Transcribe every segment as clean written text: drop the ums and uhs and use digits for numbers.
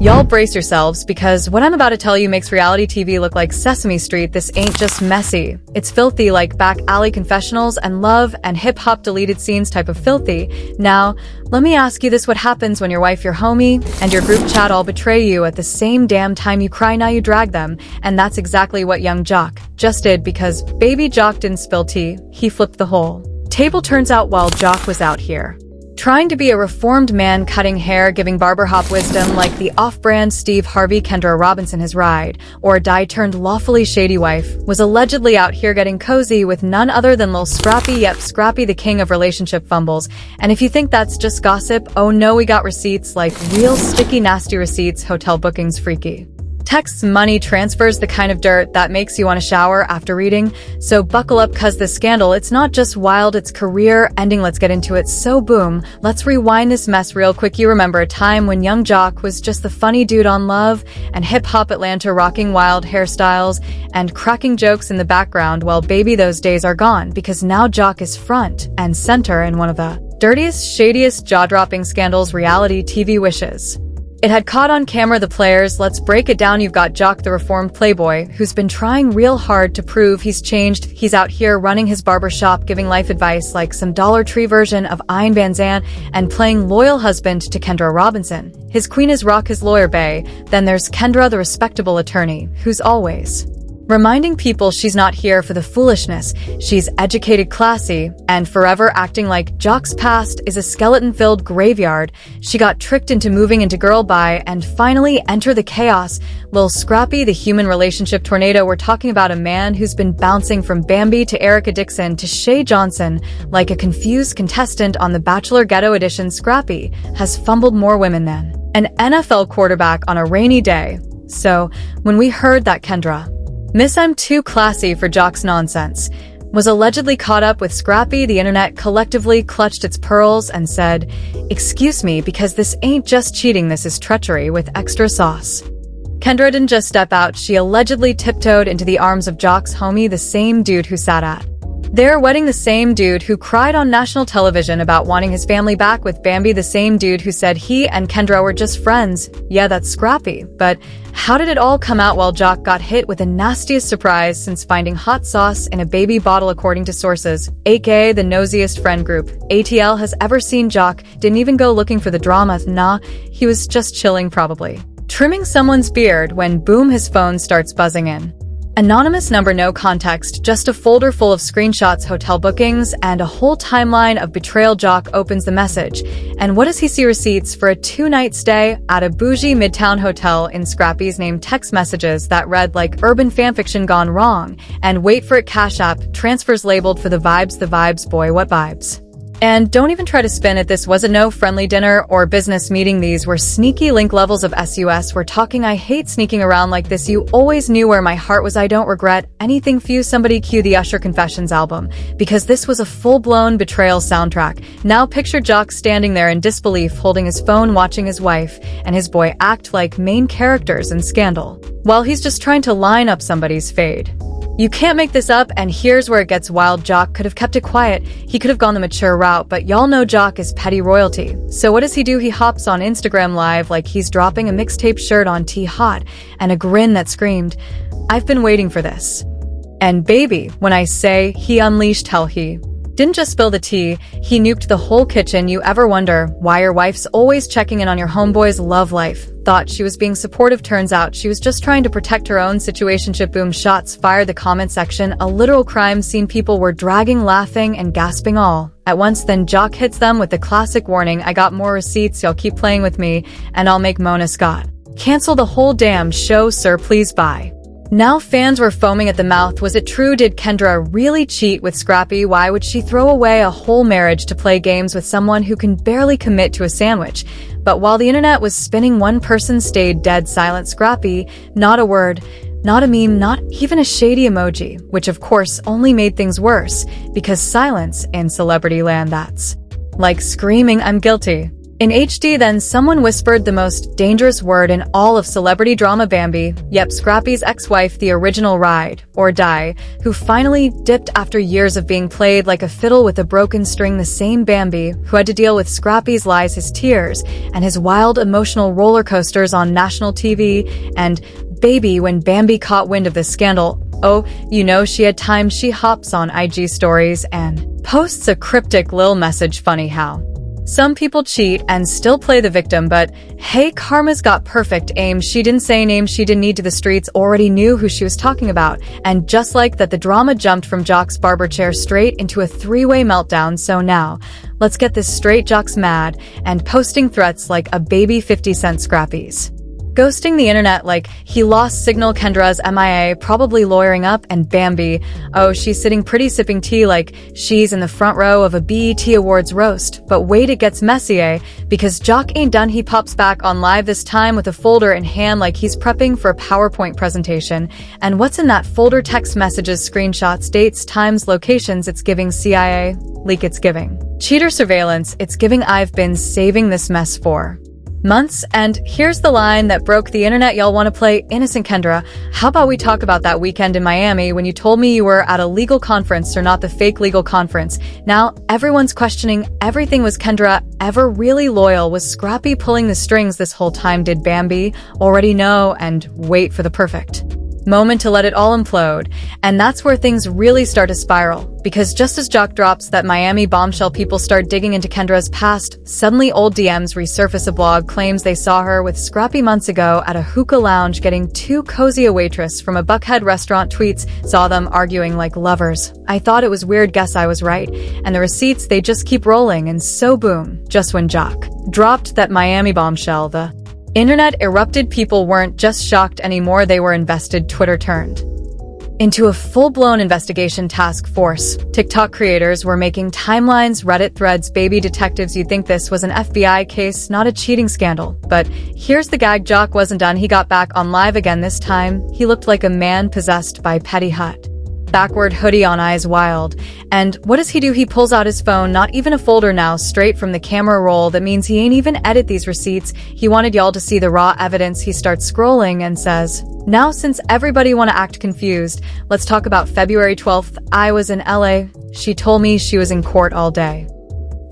Y'all brace yourselves, because what I'm about to tell you makes reality TV look like Sesame Street. This ain't just messy. It's filthy, like back alley confessionals and love and hip-hop deleted scenes type of filthy. Now, let me ask you this: what happens when your wife, your homie, and your group chat all betray you at the same damn time? You cry, now you drag them. And that's exactly what young Jock just did, because baby Jock didn't spill tea, he flipped the whole table. Turns out while Jock was out here trying to be a reformed man, cutting hair, giving barber hop wisdom like the off-brand Steve Harvey, Kendra Robinson, his ride or die turned lawfully shady wife, was allegedly out here getting cozy with none other than Lil Scrappy. Yep, Scrappy, the king of relationship fumbles. And if you think that's just gossip, oh no, we got receipts, like real sticky nasty receipts. Hotel bookings, freaky texts, money transfers, the kind of dirt that makes you want to shower after reading. So buckle up, cause this scandal, it's not just wild, it's career ending. Let's get into it. So boom, let's rewind this mess real quick. You remember a time when young Jock was just the funny dude on Love and Hip Hop Atlanta, rocking wild hairstyles and cracking jokes in the background? Well, baby, those days are gone, because now Jock is front and center in one of the dirtiest, shadiest, jaw-dropping scandals reality TV wishes. It had caught on camera the players. Let's break it down. You've got Jock, the reformed playboy, who's been trying real hard to prove he's changed. He's out here running his barber shop, giving life advice like some Dollar Tree version of Ian Van Zandt, and playing loyal husband to Kendra Robinson. His queen is Rock, his lawyer bae. Then there's Kendra, the respectable attorney, who's always reminding people she's not here for the foolishness. She's educated, classy, and forever acting like Jock's past is a skeleton-filled graveyard. She got tricked into moving into girl bye, and finally enter the chaos. Lil Scrappy, the human relationship tornado. We're talking about a man who's been bouncing from Bambi to Erica Dixon to Shay Johnson like a confused contestant on The Bachelor Ghetto Edition. Scrappy has fumbled more women than an NFL quarterback on a rainy day. So, when we heard that Kendra, Miss I'm too classy for Jock's nonsense, was allegedly caught up with Scrappy, the internet collectively clutched its pearls and said, "Excuse me, because this ain't just cheating, this is treachery with extra sauce." Kendra didn't just step out, she allegedly tiptoed into the arms of Jock's homie, the same dude who sat at their wedding, the same dude who cried on national television about wanting his family back with Bambi, the same dude who said he and Kendra were just friends. Yeah, that's Scrappy. But how did it all come out? Well, Jock got hit with the nastiest surprise since finding hot sauce in a baby bottle, according to sources, aka the nosiest friend group ATL has ever seen. Jock didn't even go looking for the drama. Nah, he was just chilling, probably trimming someone's beard, when boom, his phone starts buzzing in. Anonymous number, no context, just a folder full of screenshots, hotel bookings, and a whole timeline of betrayal. Jock opens the message, and what does he see? Receipts for a 2-night stay at a bougie midtown hotel in Scrappy's name, text messages that read like urban fanfiction gone wrong, and wait for it, Cash App transfers labeled for the vibes, boy, what vibes. And don't even try to spin it, this wasn't no friendly dinner or business meeting, these were sneaky link levels of sus. We're talking, I hate sneaking around like this, you always knew where my heart was, I don't regret anything. Few somebody cue the Usher Confessions album, because this was a full-blown betrayal soundtrack. Now picture Jock standing there in disbelief, holding his phone, watching his wife and his boy act like main characters in Scandal, while he's just trying to line up somebody's fade. You can't make this up, and here's where it gets wild. Jock could have kept it quiet, he could have gone the mature route, but y'all know Jock is petty royalty. So what does he do? He hops on Instagram Live like he's dropping a mixtape, shirt on, tea hot, and a grin that screamed, "I've been waiting for this." And baby, when I say he unleashed hell, he didn't just spill the tea, he nuked the whole kitchen. You ever wonder why your wife's always checking in on your homeboy's love life? Thought she was being supportive, turns out she was just trying to protect her own situationship. Boom, shots fired. The comment section, a literal crime scene. People were dragging, laughing, and gasping all at once. Then Jock hits them with the classic warning, "I got more receipts, y'all keep playing with me, and I'll make Mona Scott cancel the whole damn show, sir, please bye." Now fans were foaming at the mouth. Was it true? Did Kendra really cheat with Scrappy? Why would she throw away a whole marriage to play games with someone who can barely commit to a sandwich? But while the internet was spinning, one person stayed dead silent. Scrappy, not a word, not a meme, not even a shady emoji, which of course only made things worse, because silence in celebrity land, that's like screaming, "I'm guilty." In HD, then someone whispered the most dangerous word in all of celebrity drama, Bambi. Yep, Scrappy's ex-wife, the original ride, or die, who finally dipped after years of being played like a fiddle with a broken string, the same Bambi who had to deal with Scrappy's lies, his tears, and his wild emotional roller coasters on national TV, and baby, when Bambi caught wind of this scandal, oh, you know, she had times she hops on IG stories and posts a cryptic lil message. Funny how some people cheat and still play the victim, but hey, karma's got perfect aim. She didn't say names she didn't need to, the streets already knew who she was talking about. And just like that, the drama jumped from Jock's barber chair straight into a three-way meltdown. So now, let's get this straight. Jock's mad and posting threats like a baby 50-cent Scrappies. Ghosting the internet like he lost signal. Kendra's MIA, probably lawyering up, and Bambi, oh, she's sitting pretty sipping tea like she's in the front row of a BET Awards roast. But wait, it gets messy, because Jock ain't done. He pops back on live, this time with a folder in hand like he's prepping for a PowerPoint presentation. And what's in that folder? Text messages, screenshots, dates, times, locations. It's giving CIA leak, it's giving cheater surveillance, it's giving I've been saving this mess for months. And here's the line that broke the internet. Y'all want to play innocent Kendra? How about we talk about that weekend in Miami when you told me you were at a legal conference, or not the fake legal conference? Now everyone's questioning everything. Was Kendra ever really loyal? Was Scrappy pulling the strings this whole time? Did Bambi already know and wait for the perfect moment to let it all implode? And that's where things really start to spiral, because just as Jock drops that Miami bombshell, people start digging into Kendra's past. Suddenly old DMs resurface. A blog claims they saw her with Scrappy months ago at a hookah lounge getting too cozy. A waitress from a Buckhead restaurant tweets, saw them arguing like lovers. I thought it was weird, guess I was right. And the receipts, they just keep rolling. And so boom, just when Jock dropped that Miami bombshell, the internet erupted. People weren't just shocked anymore, they were invested. Twitter turned into a full-blown investigation task force. TikTok creators were making timelines, Reddit threads, baby detectives. You'd think this was an FBI case, not a cheating scandal. But here's the gag, Jock wasn't done. He got back on live again. This time, he looked like a man possessed by petty hut. Backward hoodie on, eyes wild. And what does he do? He pulls out his phone, not even a folder now, straight from the camera roll. That means he ain't even edit these receipts. He wanted y'all to see the raw evidence. He starts scrolling and says, now since everybody wanna act confused, let's talk about February 12th. I was in LA. She told me she was in court all day.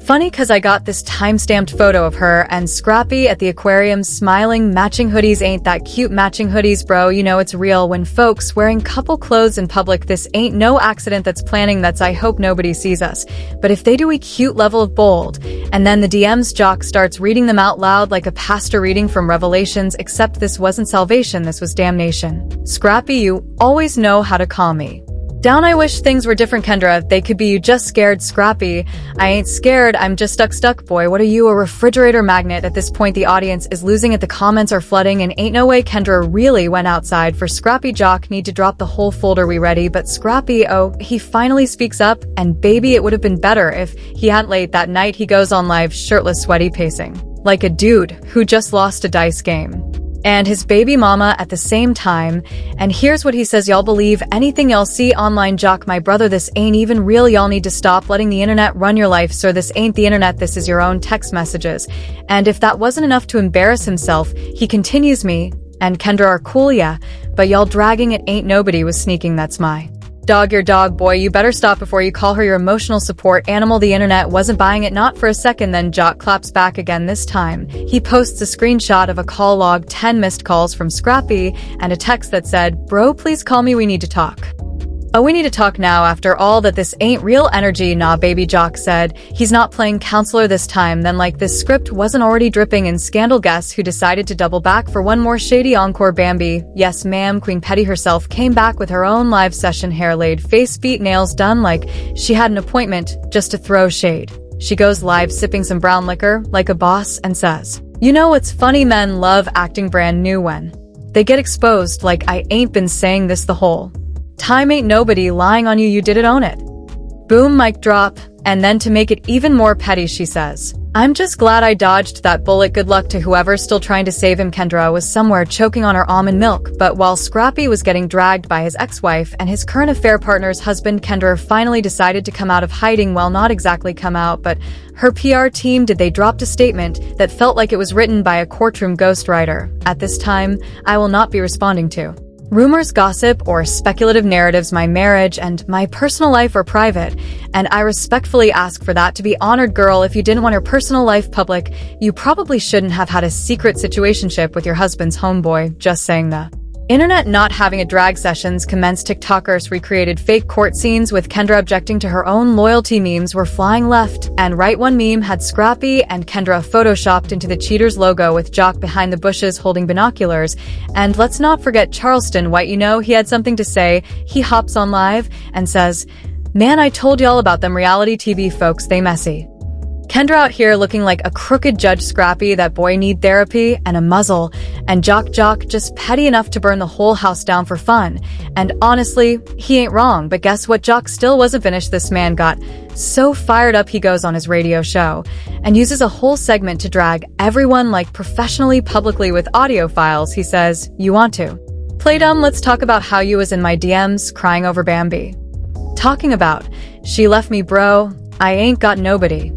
Funny, cause I got this time-stamped photo of her and Scrappy at the aquarium smiling, matching hoodies. Ain't that cute? Matching hoodies, bro. You know it's real when folks wearing couple clothes in public. This ain't no accident that's planning. That's I hope nobody sees us. But if they do, a cute level of bold. And then the DMs, Jock starts reading them out loud like a pastor reading from Revelations, except this wasn't salvation, this was damnation. Scrappy, you always know how to calm me down. I wish things were different, Kendra. They could be you just scared. Scrappy, I ain't scared. I'm just stuck. Boy, what are you, a refrigerator magnet? At this point, the audience is losing it. The comments are flooding, and ain't no way Kendra really went outside for Scrappy. Jock need to drop the whole folder. We ready? But Scrappy, oh, he finally speaks up, and baby, it would have been better if he hadn't. Late that night, he goes on live, shirtless, sweaty, pacing like a dude who just lost a dice game. And his baby mama at the same time. And here's what he says, y'all believe anything y'all see online. Jock, my brother, this ain't even real. Y'all need to stop letting the internet run your life, sir. This ain't the internet, this is your own text messages. And if that wasn't enough to embarrass himself, he continues, me and Kendra are cool, yeah, but y'all dragging it ain't. Nobody was sneaking, that's my dog, your dog, boy. You better stop before you call her your emotional support animal. The internet wasn't buying it, not for a second. Then Jock claps back again. This time, he posts a screenshot of a call log, 10 missed calls from Scrappy, and a text that said, bro, please call me, we need to talk. Oh, we need to talk now after all that. This ain't real energy. Nah, baby, Jock said. He's not playing counselor this time. Then like this script wasn't already dripping in scandal. Guess who decided to double back for one more shady encore? Bambi. Yes, ma'am. Queen Petty herself came back with her own live session, hair laid, face, feet, nails done like she had an appointment just to throw shade. She goes live sipping some brown liquor like a boss and says, you know what's funny? Men love acting brand new when they get exposed. Like I ain't been saying this the whole time, ain't nobody lying on you, you did it, own it. Boom, mic drop. And then to make it even more petty, she says, "I'm just glad I dodged that bullet. Good luck to whoever's still trying to save him." Kendra was somewhere choking on her almond milk, but while Scrappy was getting dragged by his ex-wife and his current affair partner's husband, Kendra finally decided to come out of hiding. Well, not exactly come out, but her PR team did. They dropped a statement that felt like it was written by a courtroom ghostwriter. "At this time, I will not be responding to rumors, gossip, or speculative narratives. My marriage and my personal life are private, and I respectfully ask for that to be honored. Girl, if you didn't want your personal life public, you probably shouldn't have had a secret situationship with your husband's homeboy." Just saying. The internet not having a drag sessions commenced. TikTokers recreated fake court scenes with Kendra objecting to her own loyalty. Memes were flying left and right. One meme had Scrappy and Kendra photoshopped into the Cheaters logo with Jock behind the bushes holding binoculars. And let's not forget Charleston White. You know, he had something to say. He hops on live and says, "Man, I told y'all about them reality TV folks, they messy." Kendra out here looking like a crooked Judge Scrappy. That boy need therapy and a muzzle. And Jock just petty enough to burn the whole house down for fun. And honestly, he ain't wrong, but guess what? Jock still wasn't finished. This man got so fired up he goes on his radio show and uses a whole segment to drag everyone like professionally publicly with audio files. He says, "You want to play dumb? Let's talk about how you was in my DMs crying over Bambi. Talking about, she left me, bro. I ain't got nobody.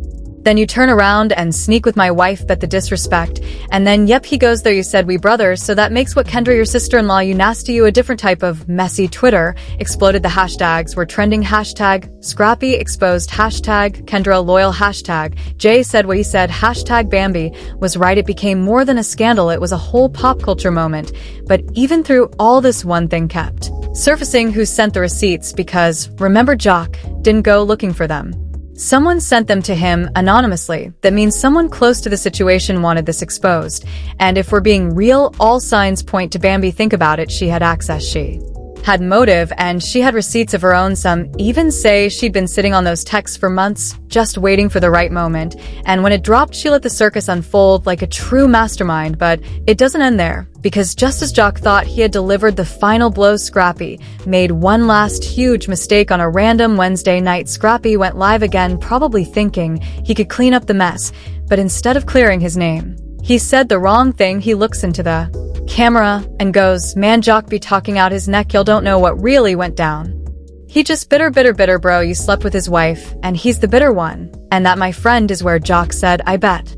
Then you turn around and sneak with my wife, bet the disrespect." And then, yep, he goes there. "You said we brothers, so that makes what Kendra your sister-in-law, you nasty, you a different type of messy." Twitter exploded. The hashtags were trending. Hashtag Scrappy exposed, hashtag Kendra loyal, hashtag Jay said what he said, hashtag Bambi was right. It became more than a scandal. It was a whole pop culture moment. But even through all this, one thing kept surfacing: who sent the receipts? Because remember, Jock didn't go looking for them. Someone sent them to him anonymously. That means someone close to the situation wanted this exposed. And if we're being real, all signs point to Bambi. Think about it. She had access, she had motive, and she had receipts of her own. Some even say she'd been sitting on those texts for months, just waiting for the right moment. And when it dropped, she let the circus unfold like a true mastermind. But it doesn't end there, because just as Jock thought he had delivered the final blow, Scrappy made one last huge mistake. On a random Wednesday night, Scrappy went live again, probably thinking he could clean up the mess. But instead of clearing his name, he said the wrong thing. He looks into the camera and goes, "Man, Jock be talking out his neck. Y'all don't know what really went down. He just bitter, bro. You slept with his wife, and he's the bitter one. And that, my friend, is where Jock said, I bet."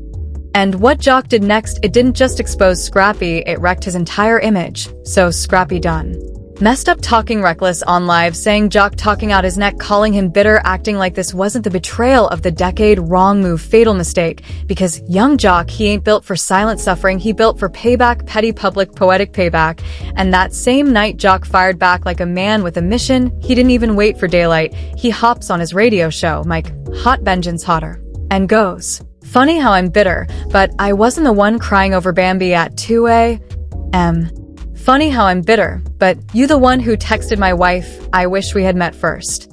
And what Jock did next, it didn't just expose Scrappy, it wrecked his entire image. So Scrappy done messed up, talking reckless on live, saying Jock talking out his neck, calling him bitter, acting like this wasn't the betrayal of the decade. Wrong move, fatal mistake, because young Jock, he ain't built for silent suffering, he built for payback, petty, public, poetic payback. And that same night, Jock fired back like a man with a mission. He didn't even wait for daylight. He hops on his radio show, Mike Hot Vengeance Hotter, and goes, "Funny how I'm bitter, but I wasn't the one crying over Bambi at 2 a.m. Funny how I'm bitter, but you the one who texted my wife. I wish we had met first.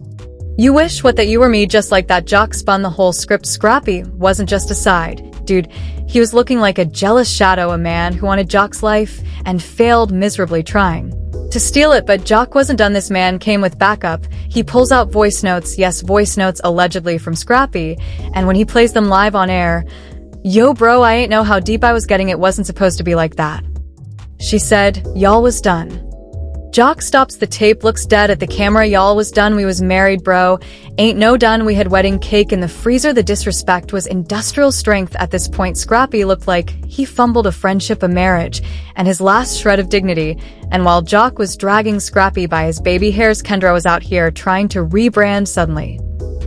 You wish what, that you were me?" Just like that, Jock spun the whole script. Scrappy wasn't just a side dude. He was looking like a jealous shadow, a man who wanted Jock's life and failed miserably trying to steal it. But Jock wasn't done. This man came with backup. He pulls out voice notes, yes, voice notes allegedly from Scrappy, and when he plays them live on air, "Yo bro, I ain't know how deep I was getting. It wasn't supposed to be like that. She said, y'all was done." Jock stops the tape, looks dead at the camera. "Y'all was done. We was married, bro. Ain't no done. We had wedding cake in the freezer." The disrespect was industrial strength at this point. Scrappy looked like he fumbled a friendship, a marriage, and his last shred of dignity. And while Jock was dragging Scrappy by his baby hairs, Kendra was out here trying to rebrand. Suddenly,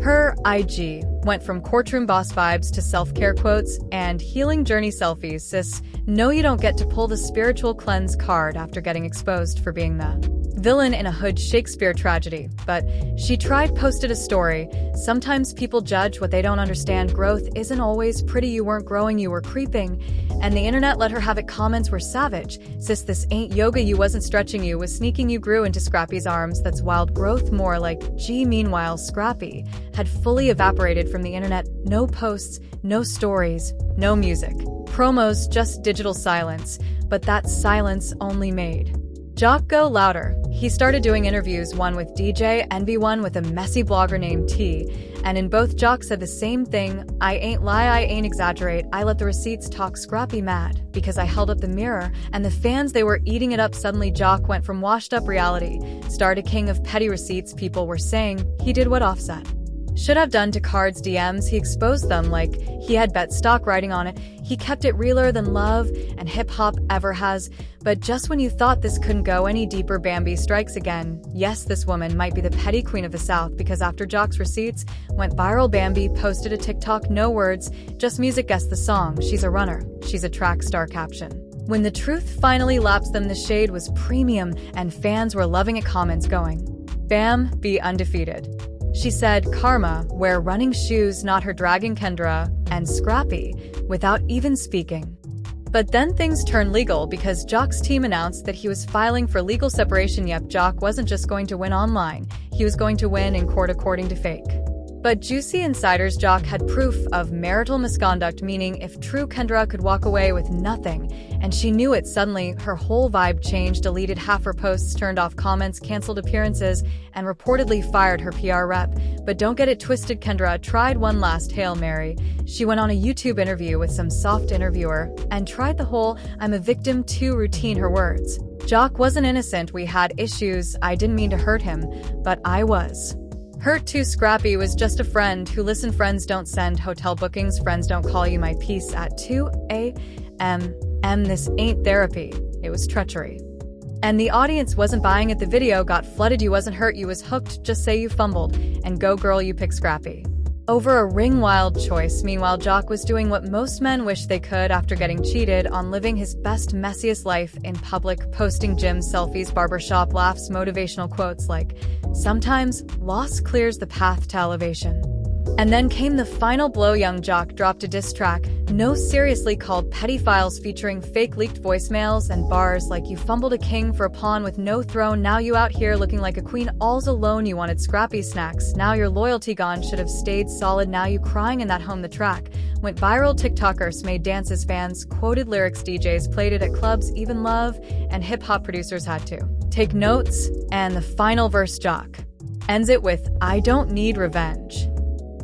her IG went from courtroom boss vibes to self-care quotes and healing journey selfies. Sis, no, you don't get to pull the spiritual cleanse card after getting exposed for being the villain in a hood Shakespeare tragedy. But she tried, posted a story. "Sometimes people judge what they don't understand. Growth isn't always pretty. You weren't growing, you were creeping." And the internet let her have it. Comments were savage. "Sis, this ain't yoga. You wasn't stretching. You was sneaking. You grew into Scrappy's arms. That's wild growth, more like G." Meanwhile, Scrappy had fully evaporated from the internet. No posts, no stories, no music, promos, just digital silence. But that silence only made Jock go louder. He started doing interviews, one with DJ Envy, one with a messy blogger named T, and in both Jock said the same thing: I ain't lie, I ain't exaggerate, I let the receipts talk. Scrappy mad because I held up the mirror, and the fans, they were eating it up. Suddenly Jock went from washed up reality star to king of petty receipts. People were saying he did what Offset should have done to Card's DMs. He exposed them like he had bet stock writing on it. He kept it realer than love and hip-hop ever has. But just when you thought this couldn't go any deeper, Bambi strikes again. Yes, this woman might be the petty queen of the South, because after Jock's receipts went viral, Bambi posted a TikTok, no words, just music, guess the song, she's a runner, she's a track star caption. When the truth finally lapsed them, the shade was premium and fans were loving it. Comments going, Bam, be undefeated. She said karma, wear running shoes, not her, dragging Kendra and Scrappy without even speaking. But then things turned legal because Jock's team announced that he was filing for legal separation. Yep, Jock wasn't just going to win online, he was going to win in court, according to Fake but juicy insiders. Jock had proof of marital misconduct, meaning if true, Kendra could walk away with nothing, and she knew it. Suddenly, her whole vibe changed, deleted half her posts, turned off comments, canceled appearances, and reportedly fired her PR rep. But don't get it twisted, Kendra tried one last Hail Mary. She went on a YouTube interview with some soft interviewer and tried the whole "I'm a victim too" routine. Her words, Jock wasn't innocent, we had issues, I didn't mean to hurt him, but I was hurt too. Scrappy was just a friend who listened. Friends don't send hotel bookings, friends don't call you my piece at 2 a.m. This ain't therapy, it was treachery. And the audience wasn't buying it. The video got flooded. You wasn't hurt, you was hooked, just say you fumbled, and go girl, you pick Scrappy over a ring. Wild choice. Meanwhile, Jock was doing what most men wish they could after getting cheated on, living his best, messiest life in public, posting gym selfies, barbershop laughs, motivational quotes like, sometimes loss clears the path to elevation. And then came the final blow. Young Jock dropped a diss track, no seriously, called Petty Files, featuring fake leaked voicemails and bars like, you fumbled a king for a pawn with no throne, now you out here looking like a queen all's alone, you wanted Scrappy snacks, now your loyalty gone, should have stayed solid, now you crying in that home. The track went viral, TikTokers made dances, fans quoted lyrics, DJs played it at clubs, even Love and hip-hop producers had to take notes. And the final verse, Jock ends it with, I don't need revenge.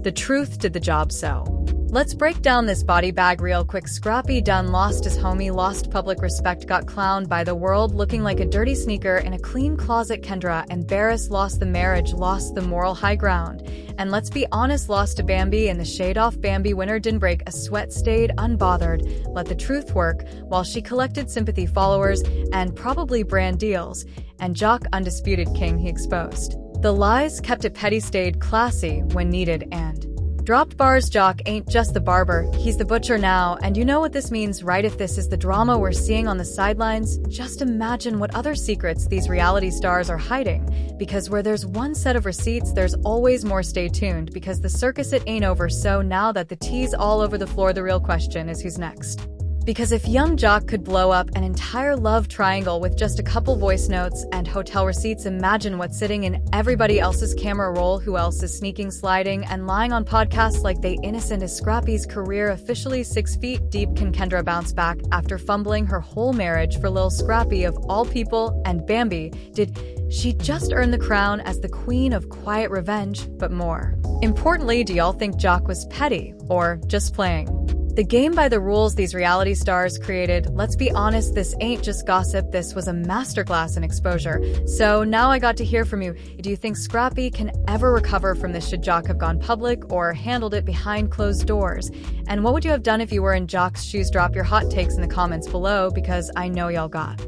The truth did the job. So let's break down this body bag real quick. Scrappy done lost his homie, lost public respect, got clowned by the world, looking like a dirty sneaker in a clean closet. Kendra embarrassed, lost the marriage, lost the moral high ground, and let's be honest, lost to Bambi in the shade off. Bambi winner didn't break a sweat, stayed unbothered, let the truth work, while she collected sympathy, followers, and probably brand deals. And Jock, undisputed king, he exposed the lies, kept it petty, stayed classy when needed, and dropped bars. Jock ain't just the barber, he's the butcher now, and you know what this means, right? If this is the drama we're seeing on the sidelines, just imagine what other secrets these reality stars are hiding, because where there's one set of receipts, there's always more. Stay tuned, because the circus, it ain't over. So now that the tea's all over the floor, the real question is, who's next? Because if young Jock could blow up an entire love triangle with just a couple voice notes and hotel receipts, imagine what's sitting in everybody else's camera roll. Who else is sneaking, sliding, and lying on podcasts like they innocent? Is Scrappy's career officially 6 feet deep? Can Kendra bounce back after fumbling her whole marriage for Lil Scrappy of all people? And Bambi, did she just earn the crown as the queen of quiet revenge? But more importantly, do y'all think Jock was petty or just playing the game by the rules these reality stars created? Let's be honest, this ain't just gossip, this was a masterclass in exposure. So now I got to hear from you. Do you think Scrappy can ever recover from this? Should Jock have gone public or handled it behind closed doors? And what would you have done if you were in Jock's shoes? Drop your hot takes in the comments below, because I know y'all got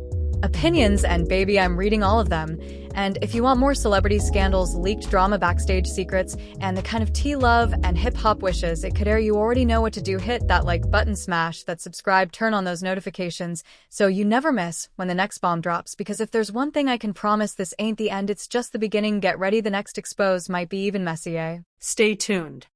opinions, and baby, I'm reading all of them. And if you want more celebrity scandals, leaked drama, backstage secrets, and the kind of tea, love, and hip-hop wishes it could air, you already know what to do. Hit that like button, smash that subscribe, turn on those notifications so you never miss when the next bomb drops. Because if there's one thing I can promise, this ain't the end, it's just the beginning. Get ready, the next expose might be even messy, eh? Stay tuned.